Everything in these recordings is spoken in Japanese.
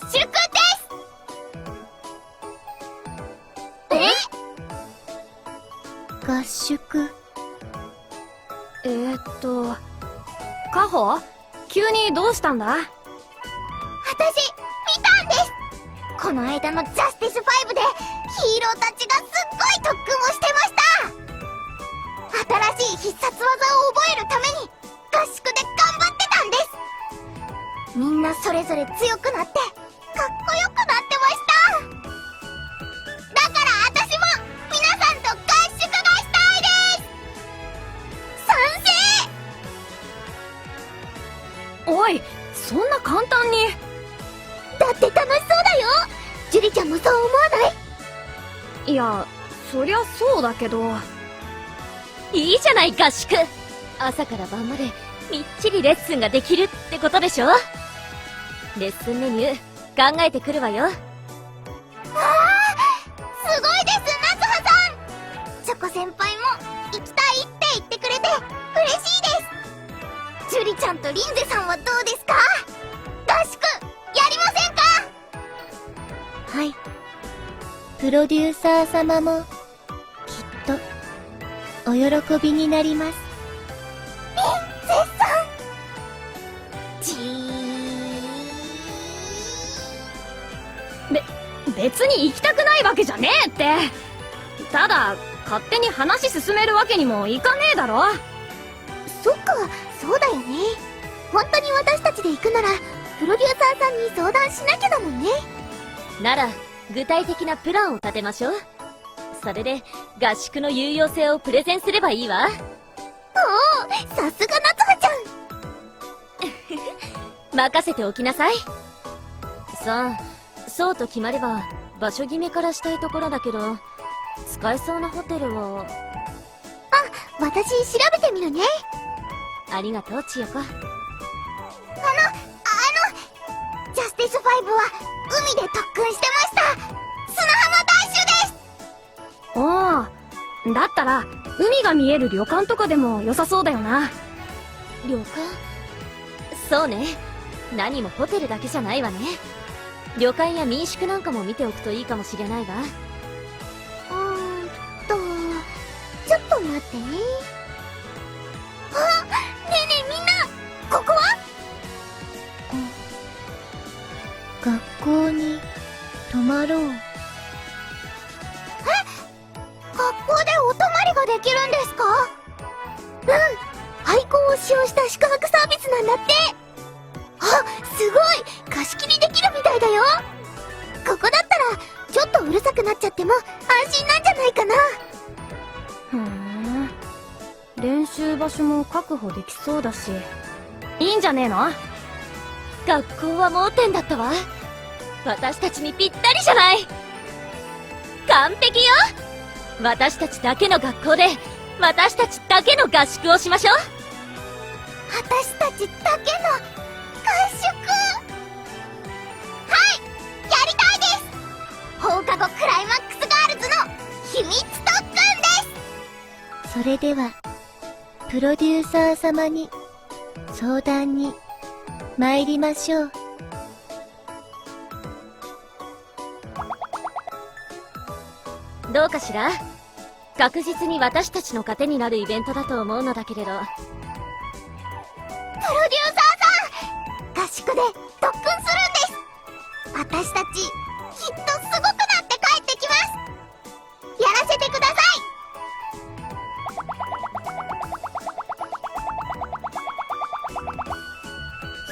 宿です。合宿。カホ、急にどうしたんだ？私、見たんです。この間のジャスティス5でヒーローたちがすっごい特訓をしてました。新しい必殺技を覚えるために合宿で頑張ってたんです。みんなそれぞれ強くなってかっこよくなってました。だから私も皆さんと合宿がしたいです。賛成。おい、そんな簡単に。だって楽しそうだよ。ジュリちゃんもそう思わない？いや、そりゃそうだけど。いいじゃない合宿。朝から晩までみっちりレッスンができるってことでしょ。レッスンメニュー考えてくるわよ。すごいです、夏葉さん。チョコ先輩も行きたいって言ってくれて嬉しいです。ジュリちゃんとリンゼさんはどうですか？合宿やりませんか？はい。プロデューサー様もきっとお喜びになります。じー。別に行きたくないわけじゃねえって。ただ、勝手に話進めるわけにもいかねえだろ。そっか、そうだよね。本当に私たちで行くならプロデューサーさんに相談しなきゃだもんね。なら具体的なプランを立てましょう。それで合宿の有用性をプレゼンすればいいわ。おお、さすが夏葉ちゃん。任せておきなさい。さあ、そうと決まれば場所決めからしたいところだけど、使えそうなホテルは。私調べてみるね。ありがとう千代子。ジャスティス5は海で特訓してました。砂浜ダッシュです。おお、だったら海が見える旅館とかでも良さそうだよな。旅館？そうね。何もホテルだけじゃないわね。旅館や民宿なんかも見ておくといいかもしれないわ。ちょっと待ってね。あ、ねえねえみんな、ここは？学校に泊まろう。学校でお泊まりができるんですか？廃校を使用した宿泊サービスなんだって。あ、すごい、貸し切りできるみたいだよ。ここだったらちょっとうるさくなっちゃっても安心なんじゃないかな。ふーん、練習場所も確保できそうだし、いいんじゃねえの？学校は盲点だったわ。私たちにぴったりじゃない。完璧よ。私たちだけの学校で私たちだけの合宿をしましょう。私たちだけの合宿。はい、やりたいです。放課後クライマックスガールズの秘密特訓です。それではプロデューサー様に相談に参りましょう。どうかしら？確実に私たちの糧になるイベントだと思うのだけれど。プロデューサーさん、合宿で特訓するんです。私たちきっとすごくなって帰ってきます。やらせてくださ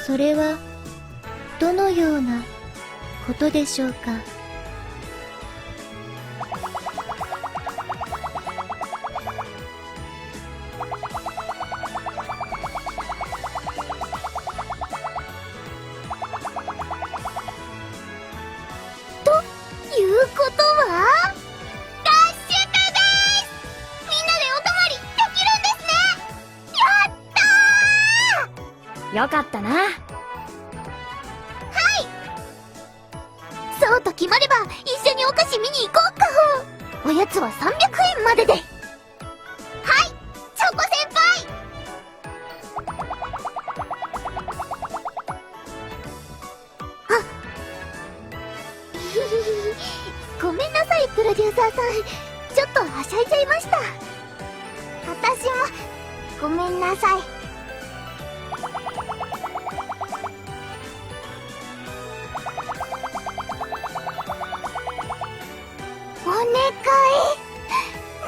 い。それはどのようなことでしょうか？いうことは合宿です。みんなでお泊まりできるんですね。やったー。よかったな。そうと決まれば一緒にお菓子見に行こうかほ。おやつは300円までで。はい、チョコ先輩。ごめんなさい、プロデューサーさん。ちょっとはしゃいじゃいました。私もごめんなさい。お願い。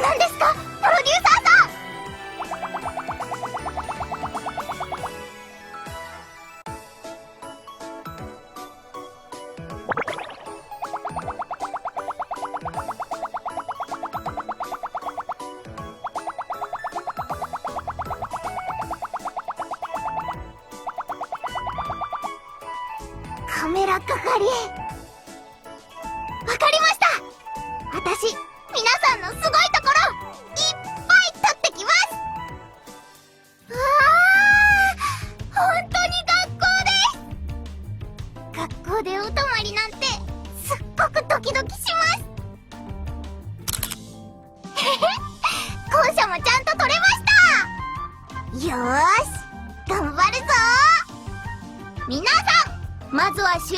何ですか、プロデューサーさん。カメラ係。わかりました。私、皆さんのすごいところ、いっぱい撮ってきます。うわー、本当に学校です。学校でお泊まりなんて、すっごくドキドキします。へへ、校舎もちゃんと撮れました。よーし、頑張るぞー。皆さん、まずは集合写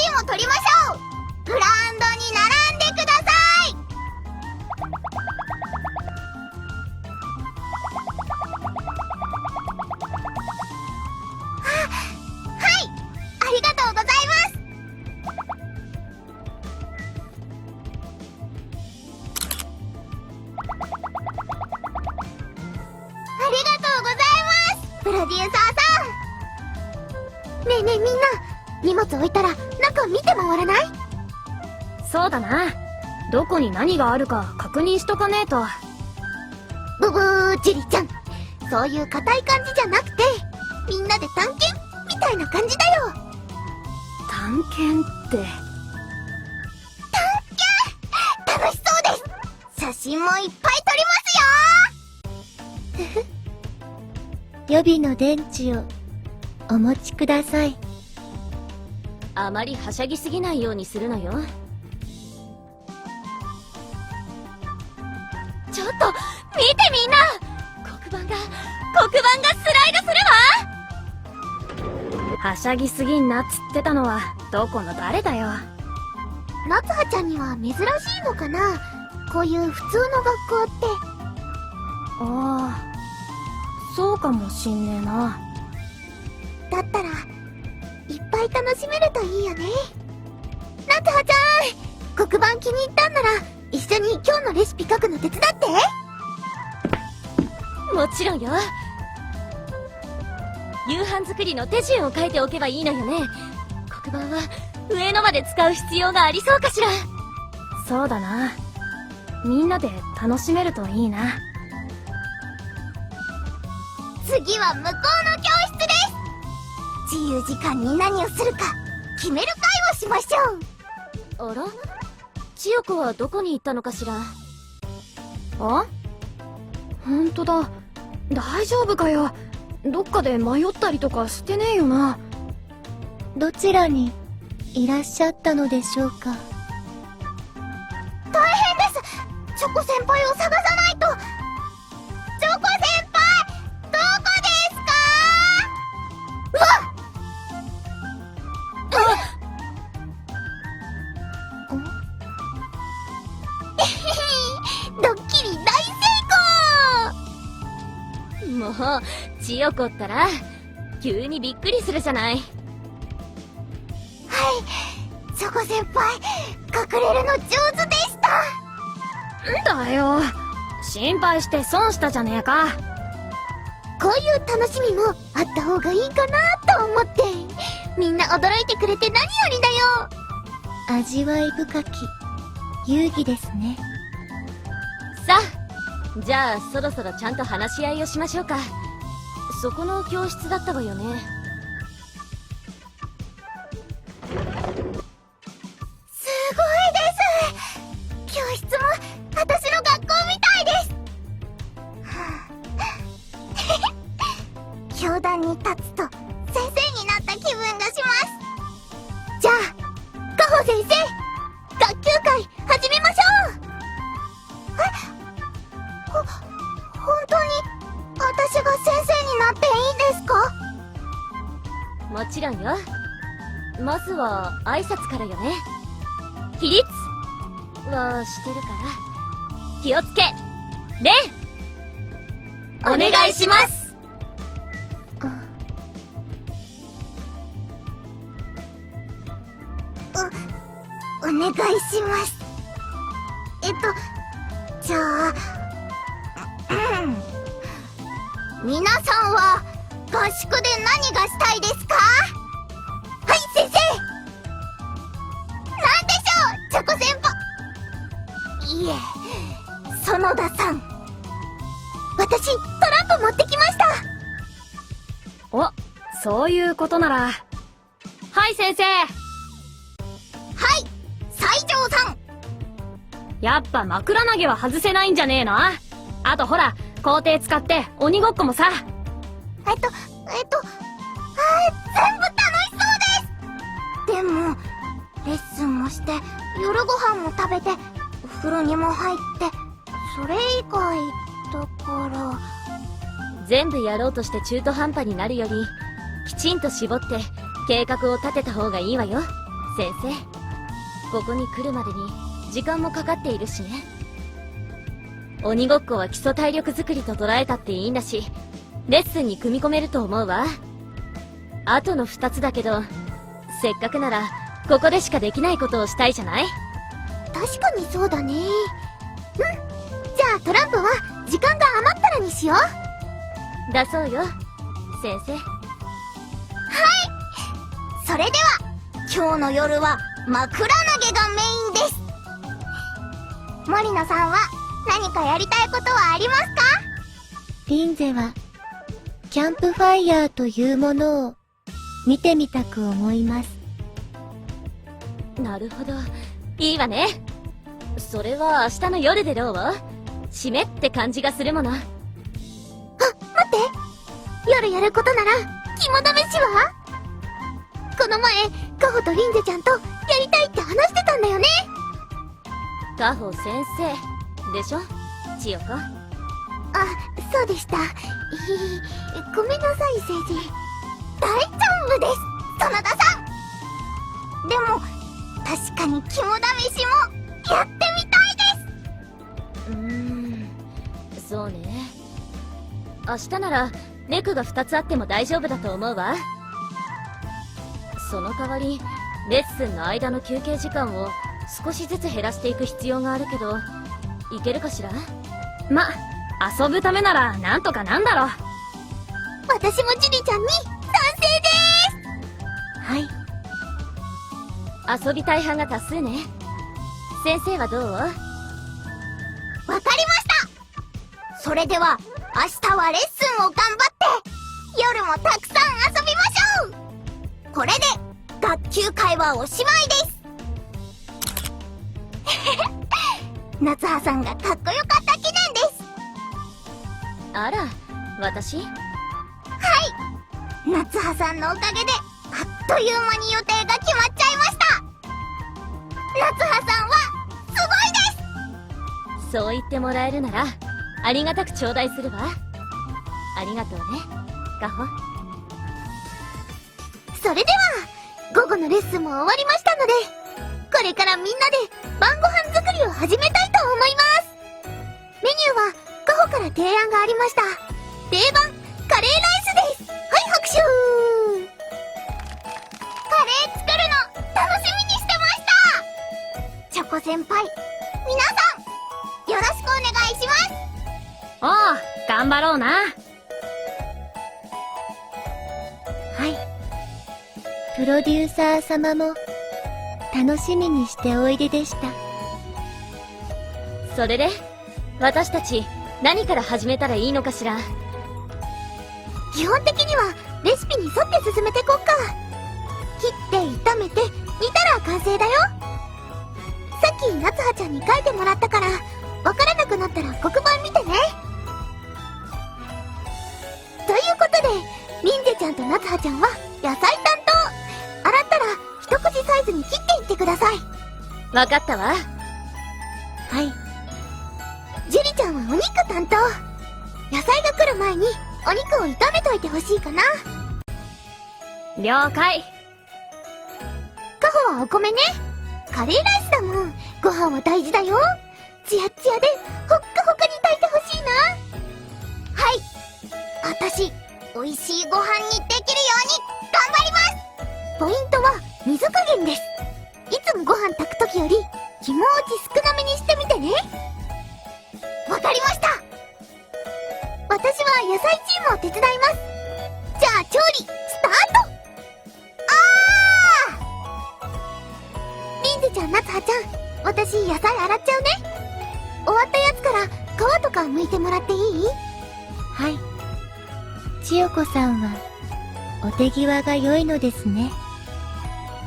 真を撮りましょう。グラウンドに並んでください。はい、ありがとうございます。ありがとうございます、プロデューサーさん。ねえねえみんな、荷物置いたら中見て回らない？そうだな。どこに何があるか確認しとかねえと。ブブー、ジュリちゃん。そういう硬い感じじゃなくて、みんなで探検みたいな感じだよ。探検って。楽しそうです。写真もいっぱい撮りますよ。予備の電池をお持ちください。あまりはしゃぎすぎないようにするのよ。ちょっと見てみんな、黒板がスライドするわ。はしゃぎすぎんなっつってたのはどこの誰だよ。夏葉ちゃんには珍しいのかな、こういう普通の学校って。ああ、そうかもしんねえな。だったらいっぱい楽しめるといいよね。夏葉ちゃん、黒板気に入ったんなら一緒に今日のレシピ書くの手伝って。もちろんよ。夕飯作りの手順を書いておけばいいのよね。黒板は上野まで使う必要がありそうかしら。そうだな。みんなで楽しめるといいな。次は向こうの教室です。自由時間に何をするか決める会をしましょう。あら、千代子はどこに行ったのかしら。あ？ほんとだ。大丈夫かよ。どっかで迷ったりとかしてねえよな。どちらにいらっしゃったのでしょうか。大変です。チョコ先輩を探さないと。チョコ先輩、どこですか？うわっ！ドッキリ大成功！もう千代子ったら急にびっくりするじゃない。はい、チョコ先輩、隠れるの上手でした。だよ。心配して損したじゃねえか。こういう楽しみもあった方がいいかなと思って。みんな驚いてくれて何よりだよ。味わい深き遊戯ですね。さあ、じゃあそろそろちゃんと話し合いをしましょうか。そこの教室だったわよね。すごいです。教室も私の学校みたいです。教壇に立つと先生になった気分がします。じゃあ、カホ先生、学級会始めましょう。本当に私が先生になっていいですか？もちろんよ。まずは挨拶からよね。起立はしてるから気をつけ。レンお願いします。お願いします。じゃあ、皆さんは合宿で何がしたいですか？はい、先生。なんでしょう、チョコ先輩。いえ、園田さん。私、トランプ持ってきました。お、そういうことなら。はい、先生。はい、西条さん。やっぱ枕投げは外せないんじゃねえの？あとほら、校庭使って鬼ごっこもさ。全部楽しそうです。でも、レッスンもして、夜ご飯も食べて、お風呂にも入って、それ以外、だから。全部やろうとして中途半端になるより、きちんと絞って計画を立てた方がいいわよ、先生。ここに来るまでに時間もかかっているしね。鬼ごっこは基礎体力づくりと捉えたっていいんだし、レッスンに組み込めると思うわ。あとの2つだけど、せっかくならここでしかできないことをしたいじゃない？確かにそうだね。じゃあトランプは時間が余ったらにしよう。だそうよ、先生。それでは、今日の夜は枕投げがメインです。森野さんは何かやりたいことはありますか？リンゼは、キャンプファイヤーというものを見てみたく思います。なるほど、いいわね。それは明日の夜でどう？締めって感じがするもの。待って、夜やることなら肝試しは？この前カホとリンゼちゃんとやりたいって話してたんだよね。カホ先生でしょ、千代子。あ、そうでした。ごめんなさい、聖司。大丈夫です、園田さん。でも確かに肝試しもやってみたいです。そうね。明日ならレクが2つあっても大丈夫だと思うわ。その代わりレッスンの間の休憩時間を少しずつ減らしていく必要があるけど、いけるかしら？ま、遊ぶためならなんとかなんだろう。私もジュリちゃんに賛成ではい。遊びたい派が多数ね。先生はどう？わかりました。それでは明日はレッスンを頑張って夜もたくさん遊びましょう。これで学級会はおしまいです。夏葉さんがかっこよかった記念です。あら、私？夏葉さんのおかげであっという間に予定が決まっちゃいました。夏葉さんはすごいです。そう言ってもらえるならありがたく頂戴するわ。ありがとうね、カホ。それでは午後のレッスンも終わりましたので、これからみんなで晩ご飯作りを始めたいと思います。メニューはカホから提案がありました。定番カレーライスです。はい、拍手。カレー作るの楽しみにしてました。チョコ先輩、皆さんよろしくお願いします。おう、頑張ろうな。はい。プロデューサー様も楽しみにしておいででした。それで私たち何から始めたらいいのかしら？基本的にはレシピに沿って進めてこっか。切って炒めて煮たら完成だよ。さっき夏葉ちゃんに書いてもらったから、わからなくなったら黒板見てね。ということで、リンゼちゃんと夏葉ちゃんは野菜担当。洗ったら一口サイズに切っていってください。わかったわ。はい。ジュリちゃんはお肉担当。野菜が来る前にお肉を炒めといてほしいかな。了解。カホはお米ね。カレーライスだもん。ご飯は大事だよ。ツヤツヤでほっかほかに炊いてほしいな。はい。私、美味しいご飯にできるように頑張ります。ポイントは水加減です。いつもご飯炊くときより気持ち少なめにしてみてね。わかりました。私は野菜チームを手伝います。じゃあ調理スタート。リンゼちゃん、夏葉ちゃん、私野菜洗っちゃうね。終わったやつから皮とか剥いてもらっていい？はい。千代子さんはお手際が良いのですね。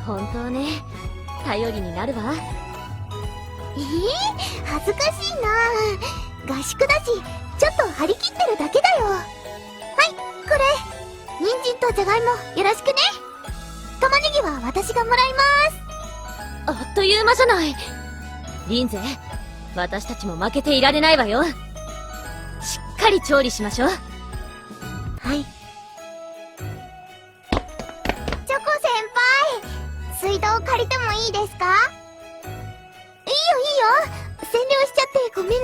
本当ね、頼りになるわ。恥ずかしいな。合宿だしちょっと張り切ってるだけだよ。はい、これ人参とじゃがいもよろしくね。玉ねぎは私がもらいます。あっという間じゃない。リンゼ、私たちも負けていられないわよ。しっかり調理しましょう。はい。チョコ先輩、水道借りてもいいですか？いいよいいよ。占領しちゃってごめんね。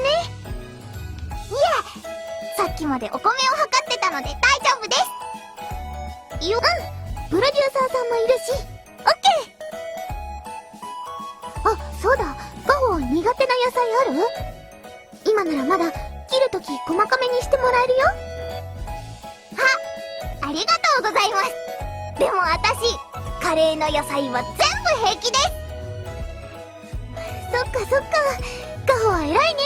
いえ、さっきまでお米を測ってたので大丈夫です。よ、プロデューサーさんもいるし、オッケー。あ、そうだ、カホ苦手な野菜ある？今ならまだ切るとき細かめにしてもらえるよ。ありがとうございます。でも私、カレーの野菜は全部平気です。そっかそっか、カホは偉いね。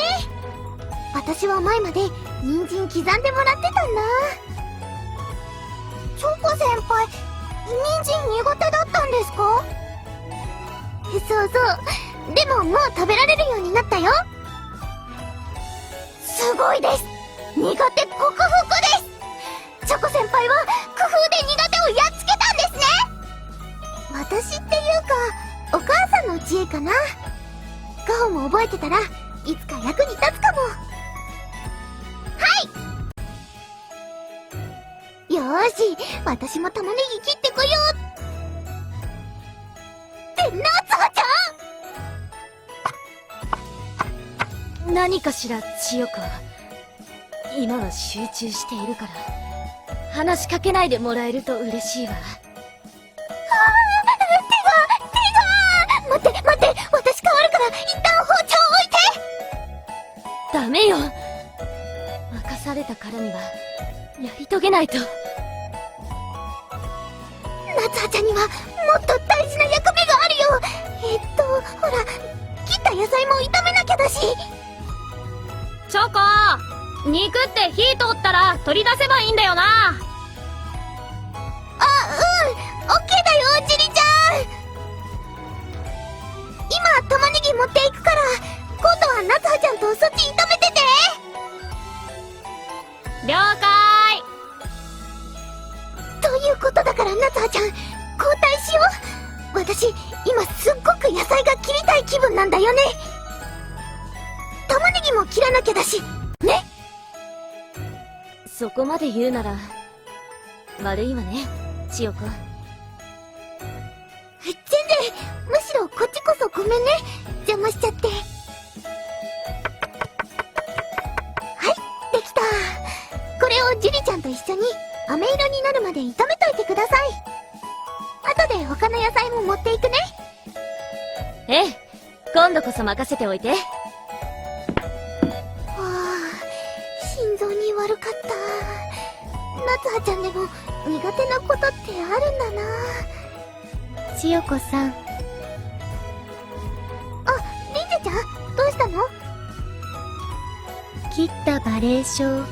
私は前まで人参刻んでもらってたんだ。チョコ先輩、人参苦手だったんですか？そうそう、でももう食べられるようになったよ。すごいです。苦手克服です。チョコ先輩は工夫で苦手をやっつけたんですね。私っていうか、お母さんの知恵かな。カホも覚えてたらいつか役に立つかも。よーし、私も玉ねぎ切ってこよう。って夏葉ちゃん。何かしら、千代子。今は集中しているから話しかけないでもらえると嬉しいわ。待って待って、私変わるから一旦包丁置いて。ダメよ。任されたからにはやり遂げないと。夏葉ちゃんにはもっと大事な役目があるよ。ほら、切った野菜も炒めなきゃだし。チョコ、肉って火通ったら取り出せばいいんだよな。オッケーだよ、ジリちゃん。今玉ねぎ持っていくから、今度は夏葉ちゃんとそっち炒めてて。了解。ということだから夏葉ちゃん、交代しよう。私今すっごく野菜が切りたい気分なんだよね。玉ねぎも切らなきゃだしね。そこまで言うなら悪いわね、千代子。全然、むしろこっちこそごめんね、邪魔しちゃって。はい、できた。これをジュリちゃんと一緒に飴色になるまで炒めといてください。後で他の野菜も持っていくね。ええ、今度こそ任せておいて。心臓に悪かった。夏葉ちゃんでも苦手なことってあるんだな。千代子さん。あ、リンゼちゃん、どうしたの？切ったバレー書を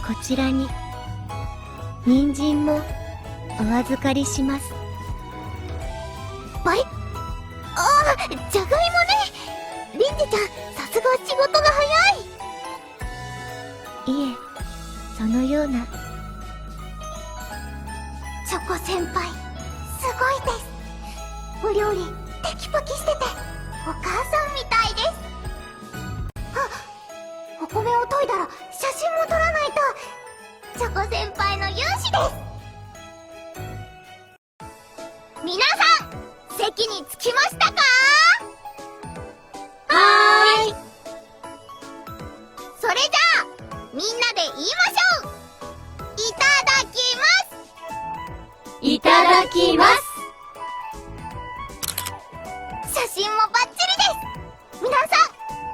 こちらに。人参もお預かりします。じゃがいもね。リンゼちゃん、さすが仕事が早い。いえ、そのような。チョコ先輩、すごいです。お料理テキパキしててお母さんみたいです。お米を研いだら写真も撮らないと。チョコ先輩の勇姿です。皆さん、席に着きましたか？い。それじゃあみんなで言いましょう。いただきます。いただきます。写真もバッチリです。皆さん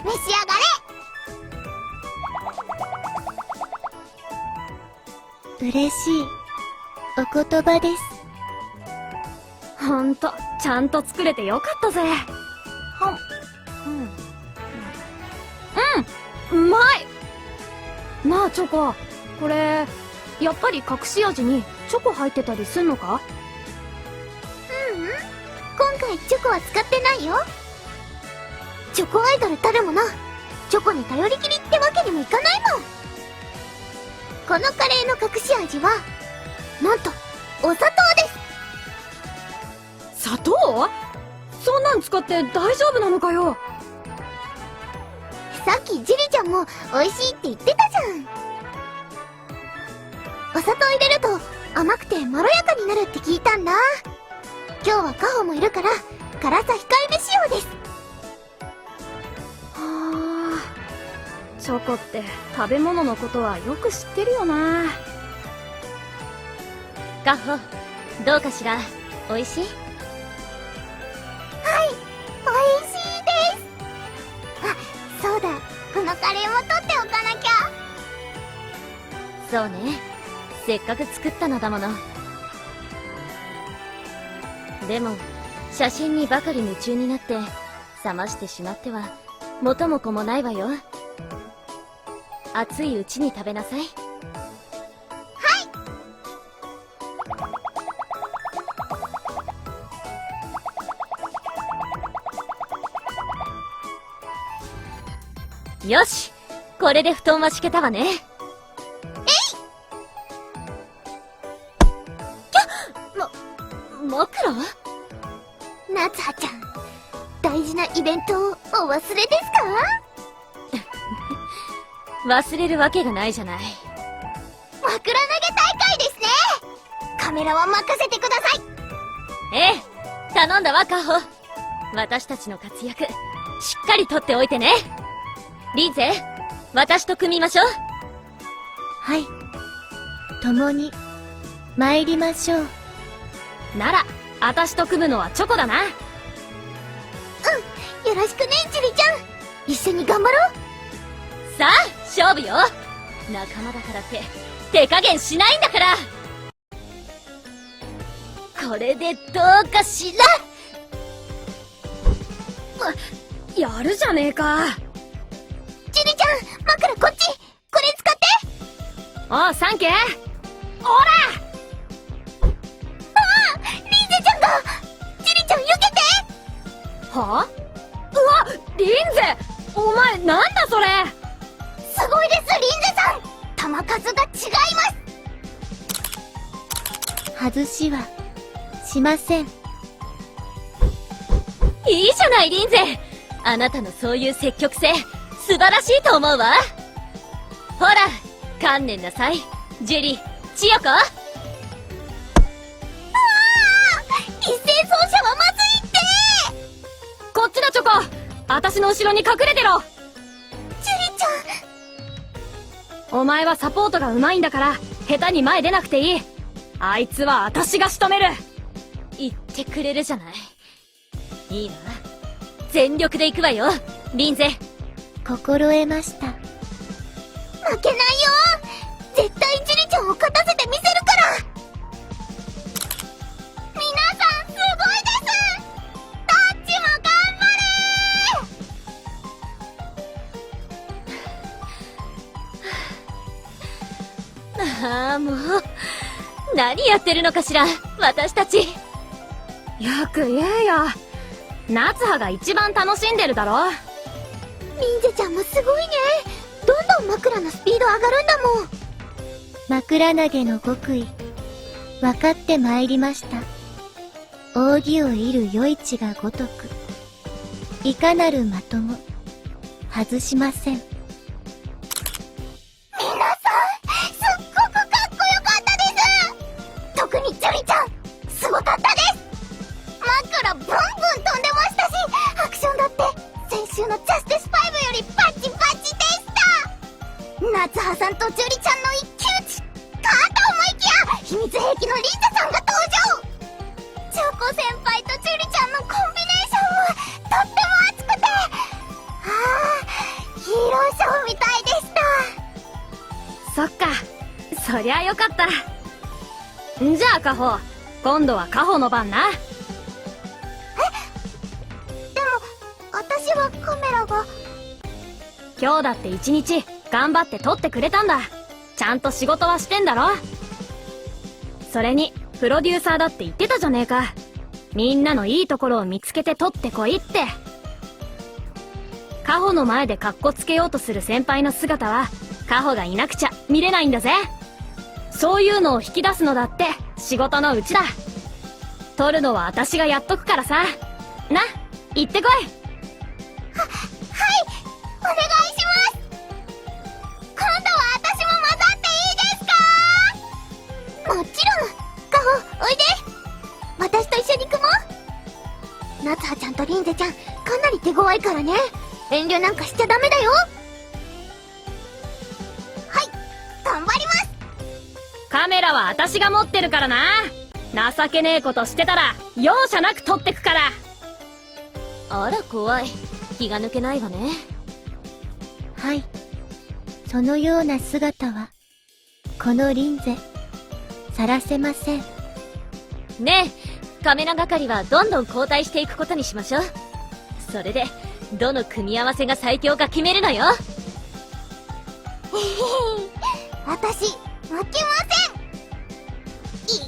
召し上がれ。嬉しいお言葉です。ほんと、ちゃんと作れてよかったぜ。うまい。なあチョコ、これやっぱり隠し味にチョコ入ってたりすんのか？今回チョコは使ってないよ。チョコアイドルたるもの、チョコに頼りきりってわけにもいかないもん。このカレーの隠し味はなんとお砂糖です。砂糖？そんなん使って大丈夫なのかよ。さっきジュリちゃんも美味しいって言ってたじゃん。お砂糖入れると甘くてまろやかになるって聞いたんだ。今日はカホもいるから辛さ控えめ仕様です。はあ、チョコって食べ物のことはよく知ってるよな。カホ、どうかしら？おいしい？美味しいです。あ、そうだ、このカレーも取っておかなきゃ。そうね、せっかく作ったのだもの。でも写真にばかり夢中になって冷ましてしまっては元も子もないわよ。熱いうちに食べなさい。よし、これで布団は敷けたわね。枕？夏葉ちゃん、大事なイベントをお忘れですか？忘れるわけがないじゃない。枕投げ大会ですね。カメラは任せてください。ええ、頼んだわカホ。私たちの活躍しっかり撮っておいてね。リンゼ、私と組みましょう。はい、共に参りましょう。なら私と組むのはチョコだな。よろしくねジュリちゃん、一緒に頑張ろう。さあ勝負よ。仲間だからって手加減しないんだから。これでどうかしら。やるじゃねえか。ジュリちゃん、枕こっち、これ使って。おうサンキュー。おら！リンゼちゃんが、ジュリちゃん避けて。はあ？うわ、リンゼ！お前なんだそれ！すごいです、リンゼさん。弾数が違います。外しはしません。いいじゃないリンゼ。あなたのそういう積極性素晴らしいと思うわ。ほら観念なさいジュリ、千代子。一斉奏者はまずいって。こっちだチョコ！私の後ろに隠れてろ！ジュリちゃん、お前はサポートが上手いんだから下手に前出なくていい。あいつは私が仕留める。言ってくれるじゃない。いいわ、全力で行くわよリンゼ。心得ました。負けないよ。絶対ジュリちゃんを勝たせてみせるから。皆さんすごいです。タッチも頑張れ。ああもう何やってるのかしら私たち。よく言えよ。夏葉が一番楽しんでるだろ。リンゼちゃんもすごいね。どんどん枕のスピード上がるんだもん。枕投げの極意、分かってまいりました。扇を射る余市が如く、いかなる的も外しません。皆さんすっごくかっこよかったです。特にジュリちゃんすごかったです。枕ブンブン飛んでましたし、アクションだって先週のジャスティス5そりゃよかった。じゃあカホ、今度はカホの番な。でも私はカメラが。今日だって一日頑張って撮ってくれたんだ。ちゃんと仕事はしてんだろ。それにプロデューサーだって言ってたじゃねえか。みんなのいいところを見つけて撮ってこいって。カホの前でカッコつけようとする先輩の姿はカホがいなくちゃ見れないんだぜ。そういうのを引き出すのだって仕事のうちだ。撮るのは私がやっとくからさ。な、行ってこい。お願いします。今度は私も混ざっていいですか？もちろん。カホ、おいで。私と一緒に組もう。夏葉ちゃんとリンゼちゃん、かなり手強いからね。遠慮なんかしちゃダメだよ。はい、頑張ります。カメラは私が持ってるからな。情けねえことしてたら容赦なく撮ってくから。あら怖い。気が抜けないわね。はい。そのような姿は、このリンゼ、晒せません。ねえ、カメラ係はどんどん交代していくことにしましょう。それでどの組み合わせが最強か決めるのよ。私、負けません。いきま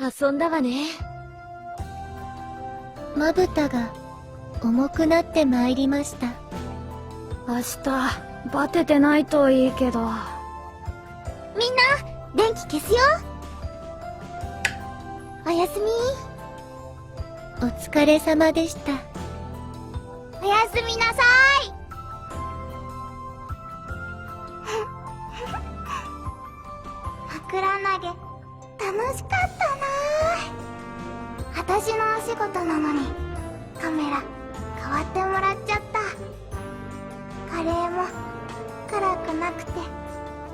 すよ。遊んだわね。まぶたが重くなってまいりました。明日バテてないといいけど。みんな、電気消すよ。おやすみ。お疲れ様でした。おやすみなさい。枕投げ、楽しかったなぁ。私のお仕事なのに、カメラ、変わってもらっちゃった。カレーも、辛くなくて、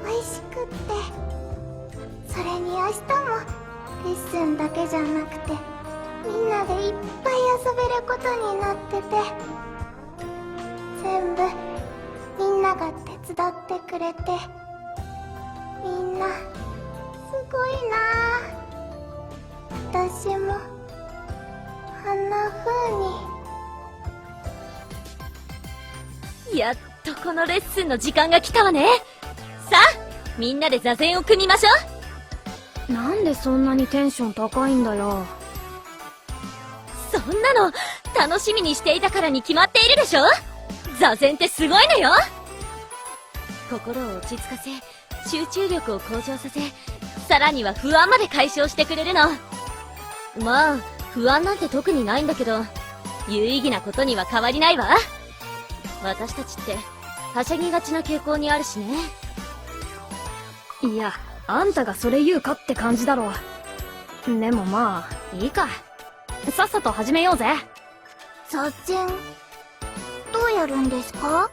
美味しくって。それに明日も、レッスンだけじゃなくて、みんなでいっぱい遊べることになってて、全部みんなが手伝ってくれて、みんなすごいなぁ。私もあんな風に。やっとこのレッスンの時間が来たわね。さあみんなで座禅を組みましょう。なんでそんなにテンション高いんだよ。そんなの楽しみにしていたからに決まっているでしょ。座禅ってすごいのよ。心を落ち着かせ、集中力を向上させ、さらには不安まで解消してくれるの。まあ不安なんて特にないんだけど、有意義なことには変わりないわ。私たちってはしゃぎがちな傾向にあるしね。いや、あんたがそれ言うかって感じだろ。でもまあいいか。さっさと始めようぜ。座禅、どうやるんですか？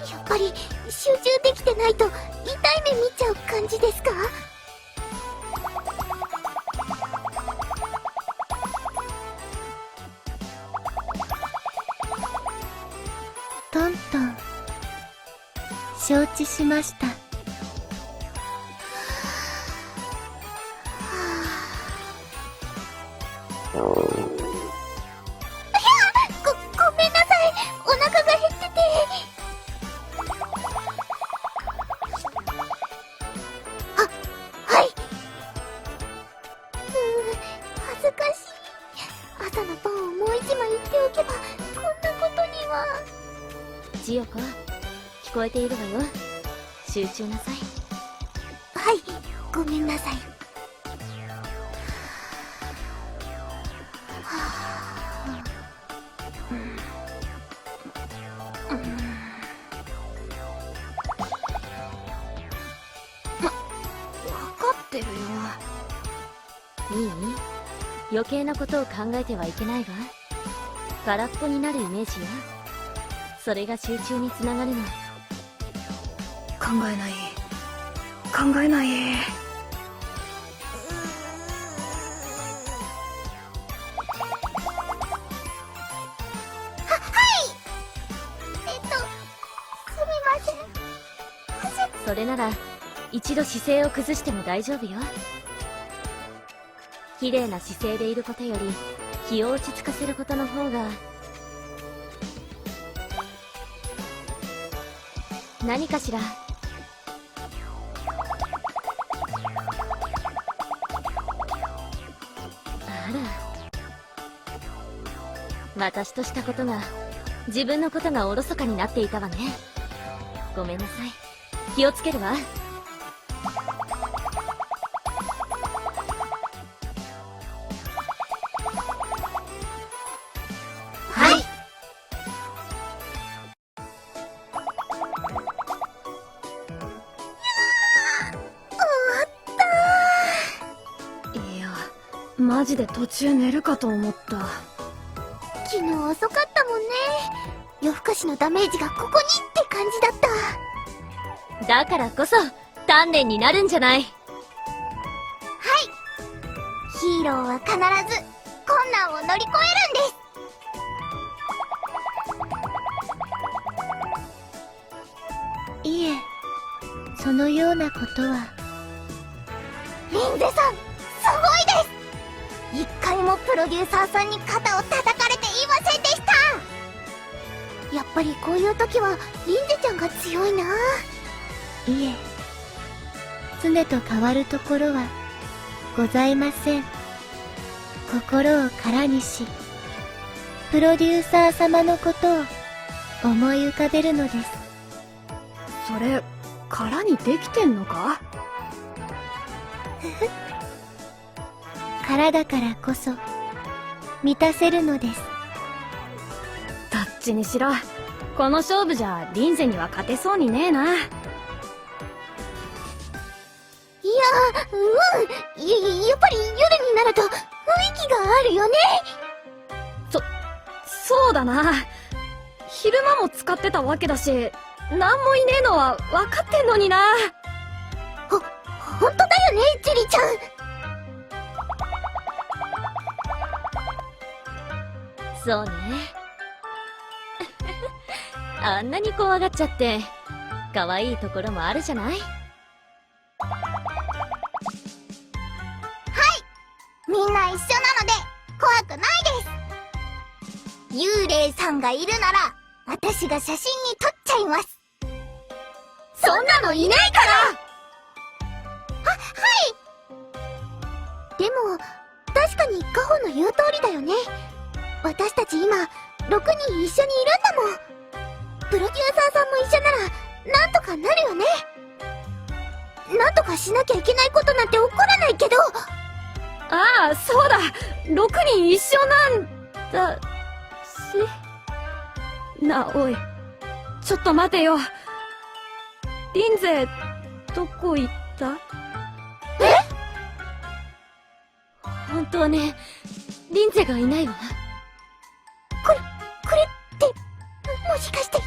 やっぱり集中できてないと痛い目見ちゃう感じですか？トントン、承知しました。ごめんなさい。お腹が減ってて。はい。恥ずかしい。朝のパンをもう一枚言っておけば、こんなことには。千代子、聞こえているわよ。集中なさい。はい、ごめんなさい。わかってるよ。いい？余計なことを考えてはいけないわ。空っぽになるイメージよ。それが集中につながるの。考えない。考えない。すみません。それなら一度姿勢を崩しても大丈夫よ。綺麗な姿勢でいることより気を落ち着かせることの方が。何かしら。あら、私としたことが、自分のことがおろそかになっていたわね。ごめんなさい。気をつけるわ。はい。いや、マジで途中寝るかと思った。昨日遅かったもんね。夜更かしのダメージがここにって感じだった。だからこそ鍛錬になるんじゃない。ヒーローは必ず困難を乗り越えるんです。いえ、そのようなことは。リンゼさん、すごいです。一回もプロデューサーさんに肩を叩かれていませんでした。やっぱりこういう時はリンゼちゃんが強いな。いえ、常と変わるところはございません。心を空にし、プロデューサー様のことを思い浮かべるのです。それ、殻にできてんのか？空だからこそ満たせるのです。どっちにしろ、この勝負じゃリンゼには勝てそうにねえな。やっぱり夜になると雰囲気があるよね。そうだな。昼間も使ってたわけだし、なんもいねえのは分かってんのにな。ほんとだよね、ジュリちゃん。そうね。あんなに怖がっちゃって可愛いところもあるじゃない。みんな一緒なので怖くないです。幽霊さんがいるなら私が写真に撮っちゃいます。そんなのいないから。でも確かにカホの言う通りだよね。私たち今6人一緒にいるんだもん。プロデューサーさんも一緒ならなんとかなるよね。なんとかしなきゃいけないことなんて起こらないけど。ああ、そうだ。6人一緒なんだし。な、おい。ちょっと待てよ。リンゼ、どこ行った？本当ね、リンゼがいないわ。これってもしかして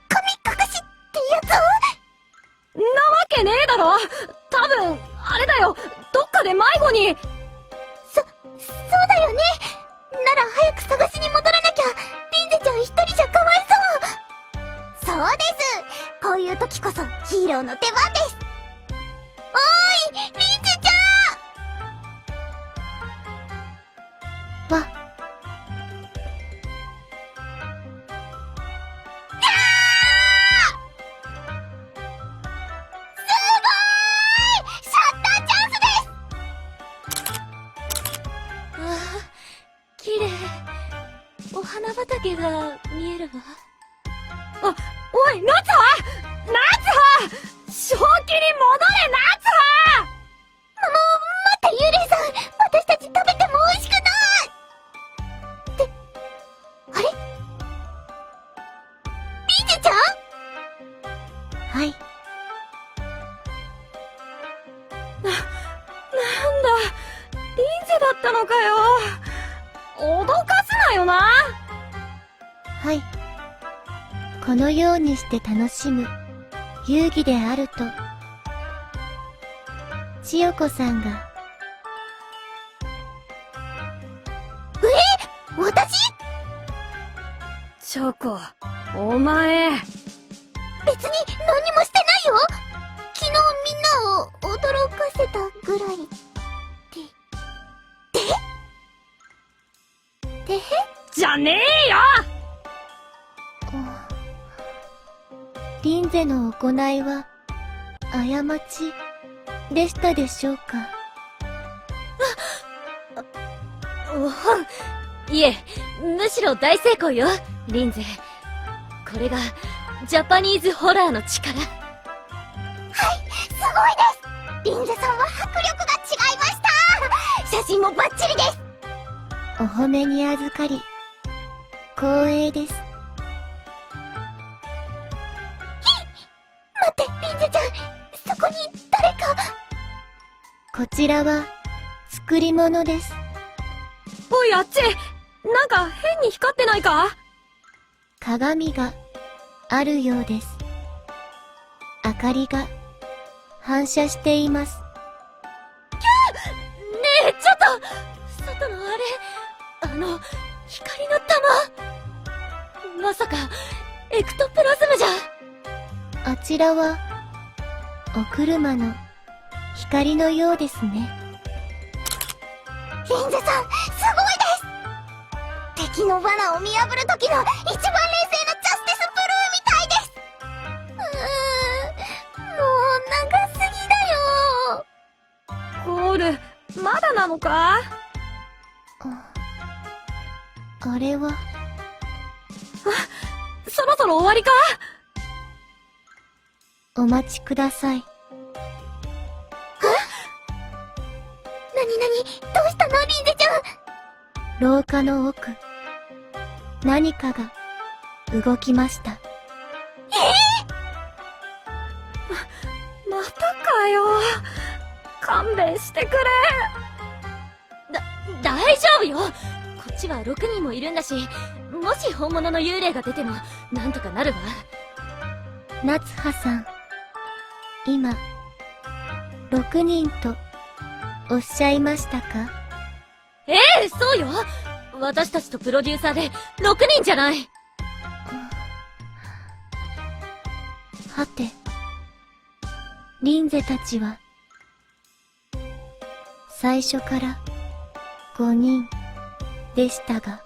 神隠しってやつ？なわけねえだろ。多分あれだよ。どっかで迷子に。そうだよね。なら早く探しに戻らなきゃ。リンゼちゃん一人じゃかわいそう。そうです。こういう時こそヒーローの出番です。おーい、リンゼちゃん。わ。綺麗。お花畑が見えるわ。あ、おい、夏葉！正気に戻れ、夏葉！待って、幽霊さん。私たち食べても美味しくない。ってあれ、リンゼちゃん？はい。なんだ、リンゼだったのかよ。脅かすなよな。はい。このようにして楽しむ遊戯であると、千代子さんが、私チョコ、お前。別に何もしてないよ。昨日みんなを驚かせたぐらいで。じゃねえよ。リンゼの行いは、過ちでしたでしょうか。いえ、むしろ大成功よ、リンゼ。これが、ジャパニーズホラーの力。すごいです。リンゼさんは迫力が違いました。写真もバッチリです。お褒めに預かり、光栄です。待って、リンゼちゃん、そこに誰か。こちらは、作り物です。おい、あっち。なんか変に光ってないか？鏡があるようです。明かりが反射しています。ねえ、ちょっと外のあれ、光の玉。まさか、エクトプラズムじゃ。あちらは、お車の光のようですね。リンゼさん、すごいです。敵の罠を見破る時の一番冷静なジャスティスブルーみたいです。もう長すぎだよ。ゴール、まだなのか？あれは、そろそろ終わりか？お待ちください。どうしたの、リンゼちゃん。廊下の奥、何かが動きました。またかよ。勘弁してくれ。大丈夫よ。こっちは6人もいるんだし、もし本物の幽霊が出ても、なんとかなるわ。夏葉さん、今、6人とおっしゃいましたか？ええ、そうよ。私たちとプロデューサーで6人じゃない。はて、リンゼたちは、最初から5人でしたが。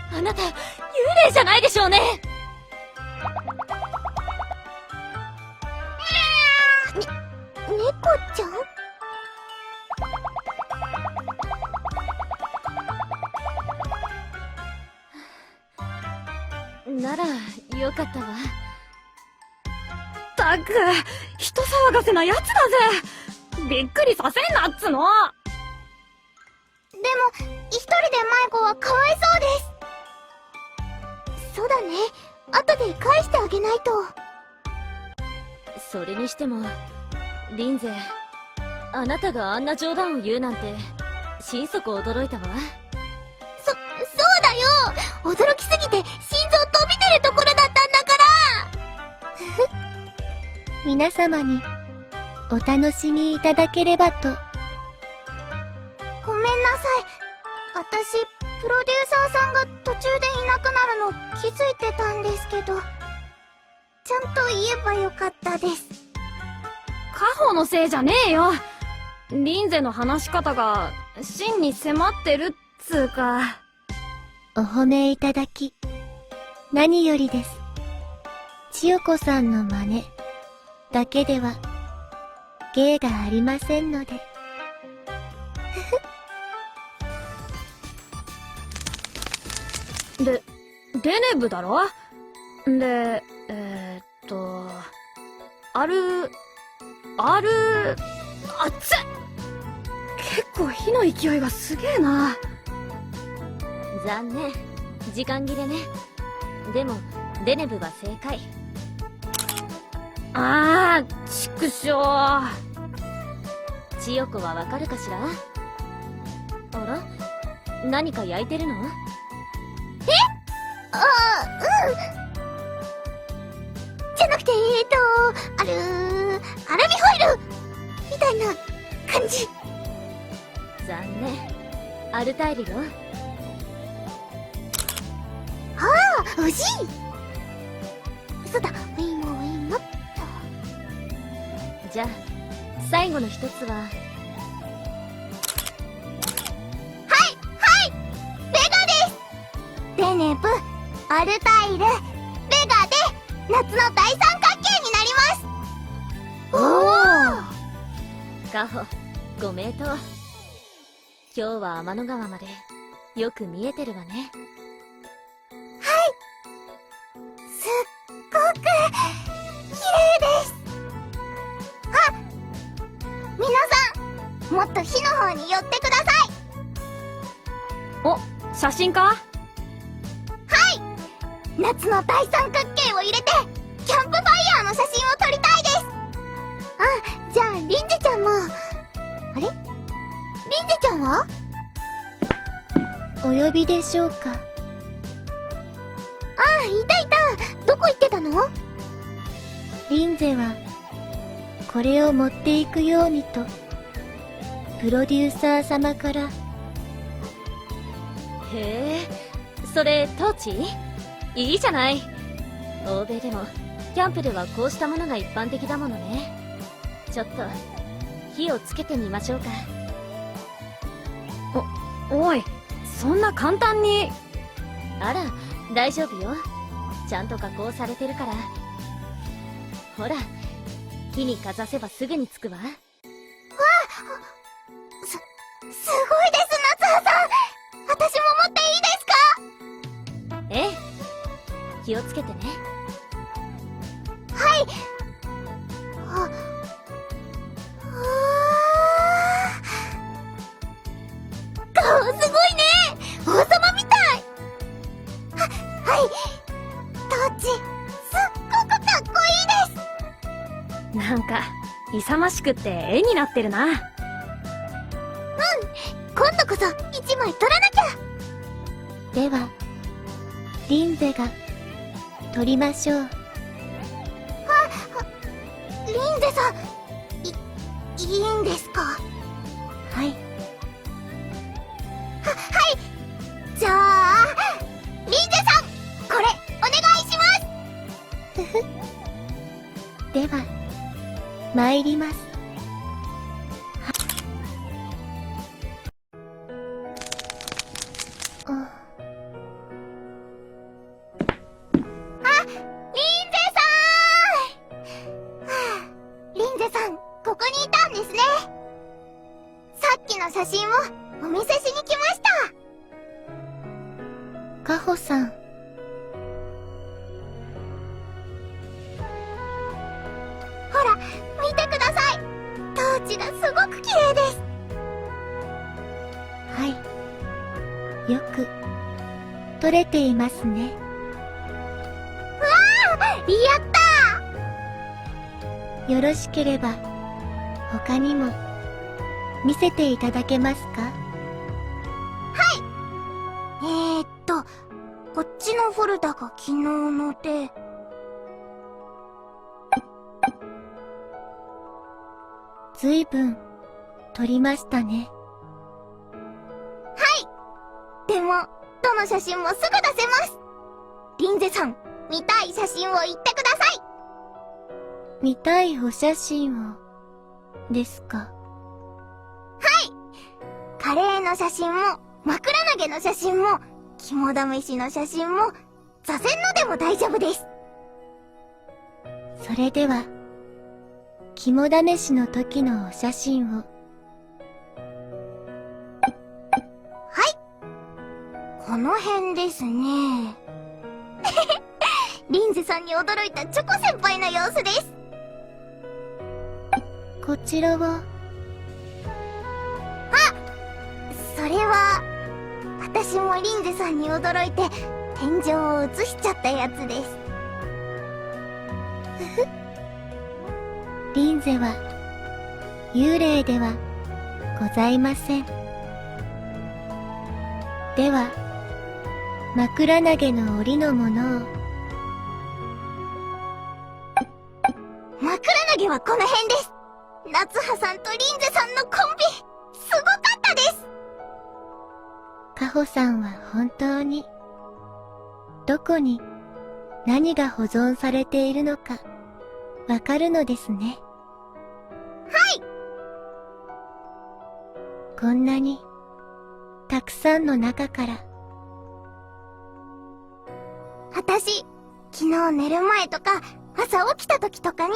あなた、幽霊じゃないでしょうね。猫ちゃん？なら、よかったわ。ったく、人騒がせなやつだぜ。びっくりさせんなっつの。でも、一人で迷子はかわいそうです。そうだね。後で返してあげないと。それにしても、リンゼ、あなたがあんな冗談を言うなんて、心底驚いたわ。そうだよ。驚きすぎて心臓飛び出るところだったんだから。皆様にお楽しみいただければと。ごめんなさい。私、プロデューサーさんが途中でいなくなるの気づいてたんですけど、ちゃんと言えばよかったです。カホのせいじゃねえよ。リンゼの話し方が真に迫ってるっつうか。お褒めいただき、何よりです。千代子さんの真似だけでは芸がありませんので。デネブだろ？で、あっつ！結構火の勢いがすげえな。残念。時間切れね。でも、デネブは正解。あー、畜生。千代子はわかるかしら？あら？何か焼いてるの？ああ、うん。じゃなくて、アルミホイルみたいな感じ。残念。アルタイルよ。惜しい。そうだ、ウィンゴウィンゴっと。じゃあ最後の一つは。デネブ、アルタイル、ベガで夏の大三角形になります。おー。カホ、ご名答。今日は天の川までよく見えてるわね。すっごく綺麗です。あ、皆さん、もっと火の方に寄ってください。お、写真か？夏の大三角形を入れてキャンプファイヤーの写真を撮りたいです。あ、じゃあ、リンゼちゃんも。あれ？リンゼちゃんは？お呼びでしょうか。あ、いたいた。どこ行ってたの？リンゼは、これを持っていくようにと、プロデューサー様から。へえ、それトーチ？いいじゃない。欧米でもキャンプではこうしたものが一般的だものね。ちょっと火をつけてみましょうか。おい、そんな簡単に。あら、大丈夫よ。ちゃんと加工されてるから。ほら、火にかざせばすぐにつくわ。すごいです、夏葉さん。私も持っていいですか？ええ、気をつけてね。はい。あ、顔すごいね。王様みたい。はい。トーチ、すっごくかっこいいです。なんか勇ましくって絵になってるな。今度こそ一枚取らなきゃ。では、リンゼが取りましょう。リンゼさん、いいんですか？はい。じゃあ、リンゼさん、これ、お願いします。では、参ります。リンゼさん、ここにいたんですね。さっきの写真をお見せしに来ました。カホさん。ほら、見てください。トーチがすごく綺麗です。はい。よく、撮れていますね。やったよろしければ、他にも、見せていただけますか？こっちのフォルダが昨日ので。ずいぶん、撮りましたね。でも、どの写真もすぐ出せます。リンゼさん、見たい写真を言ってください。見たいお写真を、ですか。カレーの写真も、枕投げの写真も、肝試しの写真も、座禅のでも大丈夫です。それでは、肝試しの時のお写真を。この辺ですね。リンゼさんに驚いたチョコ先輩の様子です。こちらは、それは、私もリンゼさんに驚いて天井を映しちゃったやつです。リンゼは幽霊ではございません。では、枕投げの檻のものを。枕投げはこの辺です。夏葉さんとリンゼさんのコンビ、すごかったです。カホさんは本当に、どこに何が保存されているのか、わかるのですね。はい。こんなに、たくさんの中から。私、昨日寝る前とか、朝起きた時とかに、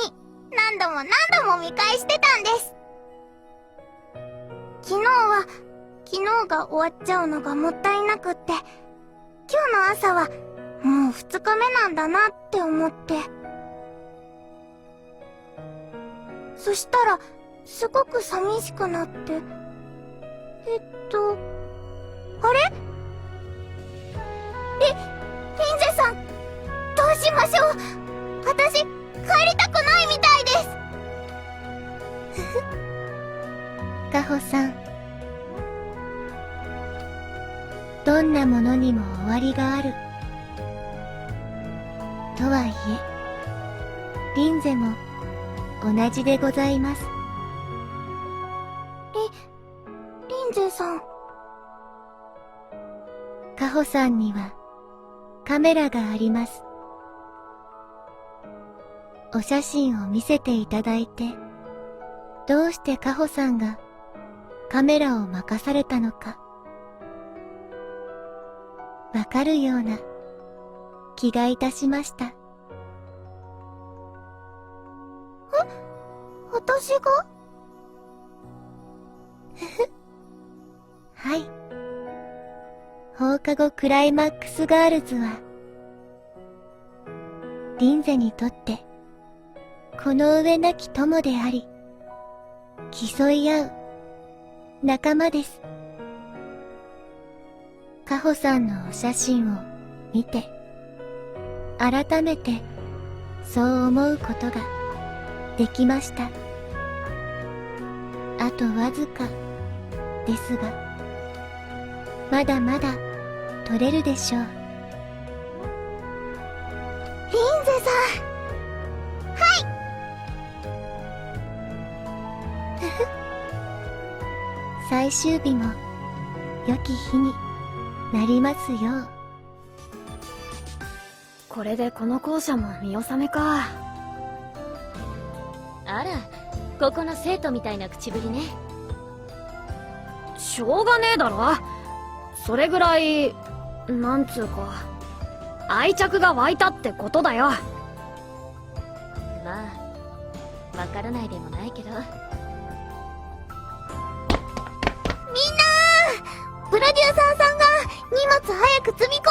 何度も見返してたんです。昨日が終わっちゃうのがもったいなくって、今日の朝は、もう2日目なんだなって思って。そしたら、すごく寂しくなって。あれ？リンゼさん、どうしましょう。私、帰りたくないみたいです。カホさん、どんなものにも終わりがある。とはいえ、リンゼも同じでございます。リンゼさん。カホさんにはカメラがあります。お写真を見せていただいて、どうしてカホさんがカメラを任されたのか、わかるような気がいたしました。私が？はい。放課後クライマックスガールズは、リンゼにとって、この上なき友であり、競い合う仲間です。カホさんのお写真を見て、改めてそう思うことができました。あとわずかですが、まだまだ撮れるでしょう。リンゼさん。最終日も良き日になりますよう。これでこの校舎も見納めか。あら、ここの生徒みたいな口ぶりね。しょうがねえだろ。それぐらい、なんつうか、愛着が湧いたってことだよ。まあ、わからないでもないけど。プロデューサーさんが荷物早く積み込んで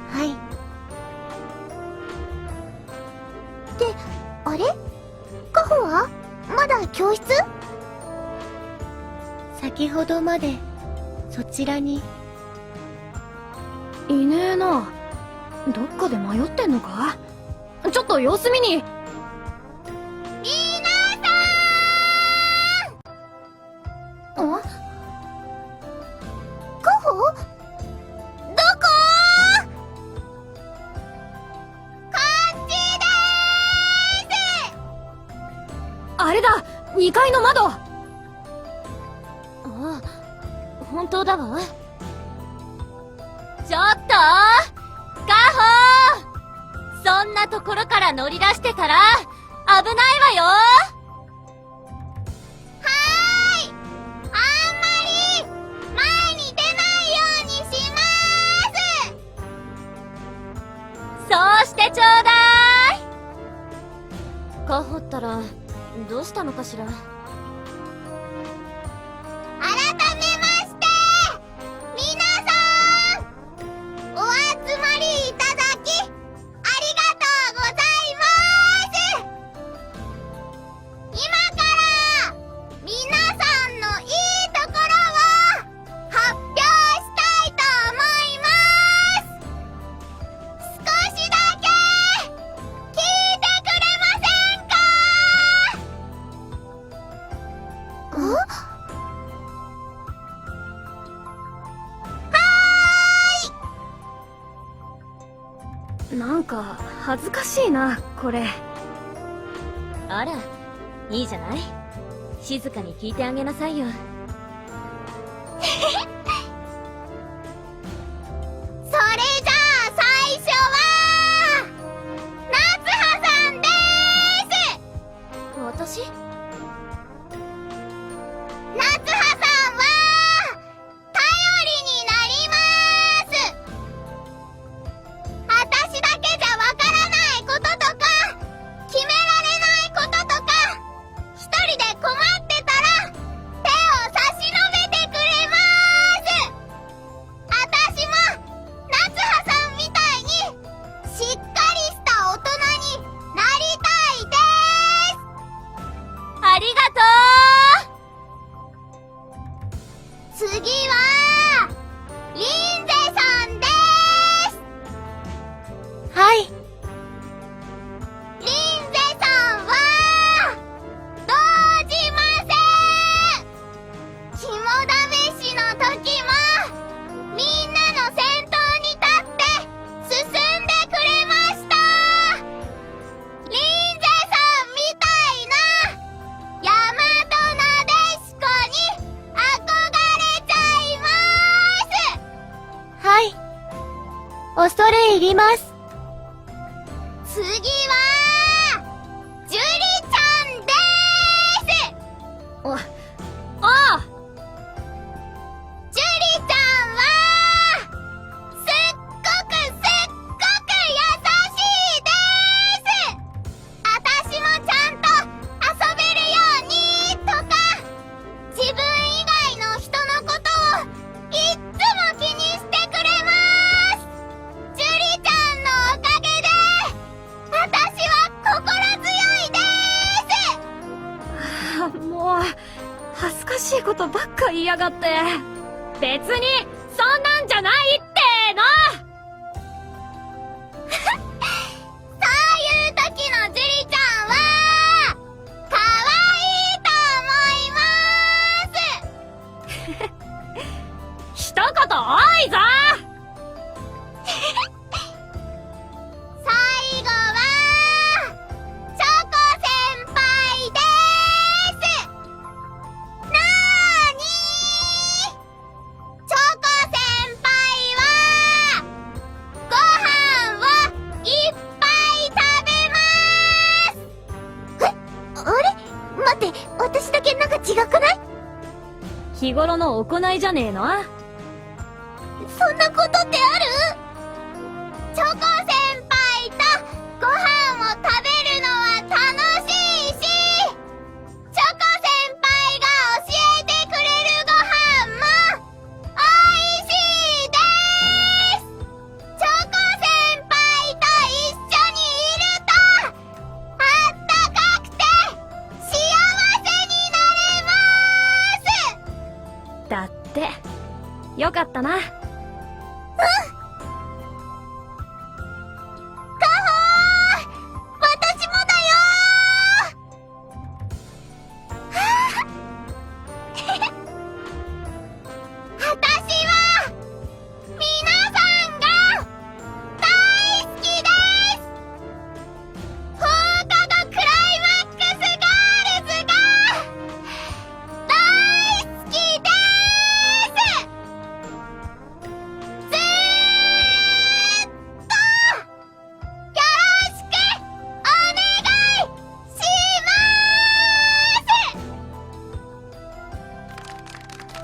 はい。って。あれ？カホはまだ教室？先ほどまでそちらに。いねえな。どっかで迷ってんのか？ちょっと様子見に。ん？カホ？どこ？こっちであれだ、2階の窓。ああ、本当だわ。ちょっとカホー、そんなところから乗り出してたら危ないわよ。そうしてちょうだい。カホったらどうしたのかしら。改めまして、皆さん、お集まりいただき、ありがとうございます。今から、皆さんのいいところを発表したいと思います。少しだけ聞いてください。なんか恥ずかしいなこれ。あら、いいじゃない。静かに聞いてあげなさいよ。それじゃあ最初は夏葉さんでーす。私？夏葉さんは頼りになりまーす。私だけじゃわからないこととか決められないこととか、一人で困ってたら手を差し伸べてくれまーす。私も夏葉さんみたいにしっかりした大人になりたいでーす。ありがと次はリンゼさんでーす。はい。リンゼさんは動じません。肝試しの時もみんなの先頭に立って進んでくれました。リンゼさんみたいな大和なでしこに憧れちゃいまーす。はい。恐れ入ります。次はジュリちゃんでーす。お、ああ。ジュリちゃんはすっごく優しいでーす。私もちゃんと遊べるようにとか、自分以外の人のことをいっつも気にしてくれまーす。ジュリちゃんのおかげで私は心強いでーす。あ、もう恥ずかしいことばっか言いやがって。別にそんなんじゃないっての。そういう時のジュリちゃんは可愛いと思いまーす。一言多いぞ。最後はチョコ先輩でーす。なーにー。チョコ先輩はご飯をいっぱい食べまーす。あれ待って、私だけなんか違くない？日頃の行いじゃねえの。そんなことってある？チョコ先輩とご飯を食べるのは楽しいし、チョコ先輩が教えてくれるご飯もおいしいでーす。チョコ先輩と一緒にいるとあったかくて幸せになれまーす。だってよかったな。私もだよー。私は皆さんが大好きです。放課後クライマックスガールズが大好きです。ずーっとよろしくお願いしまーす。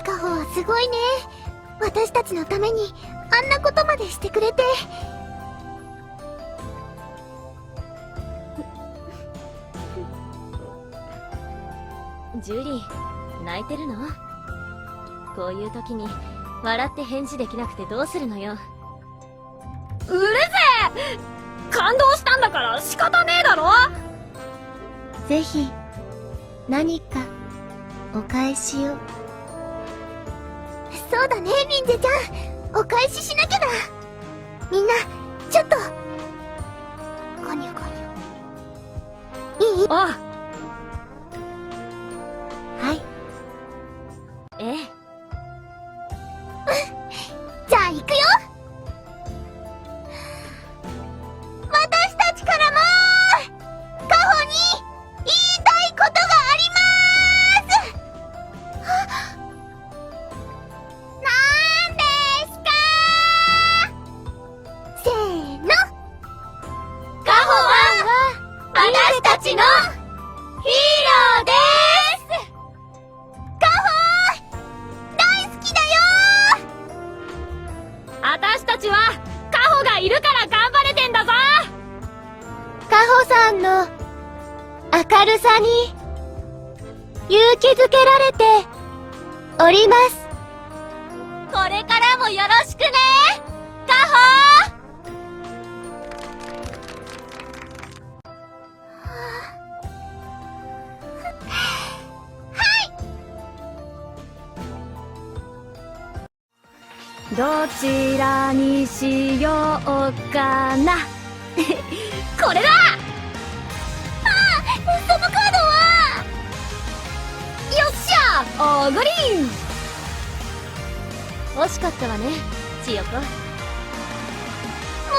カホはすごいね。私たちのためにあんなことまでしてくれて。ジュリー、泣いてるの？こういう時に笑って返事できなくてどうするのよ。うるせえ。感動したんだから仕方ねえだろ。ぜひ、何か、お返しを。そうだね、リンゼちゃん。お返ししなきゃだ。みんな、ちょっと。ゴニョゴニョ。いい？あはい。ええ。じゃあ行くよ。さに勇気づけられております。これからもよろしくね、カホどちらにしようかな。これだ。そのカードはよっしゃ、おごりん。惜しかったわね、千代子。も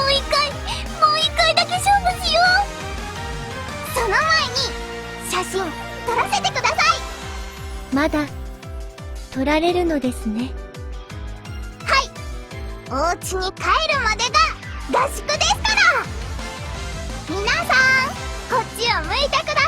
う一回だけ勝負しよその前に写真撮らせてください。う。まだ取られるのですね。お家に帰るまでが合宿ですから、皆さんこっちを向いてください。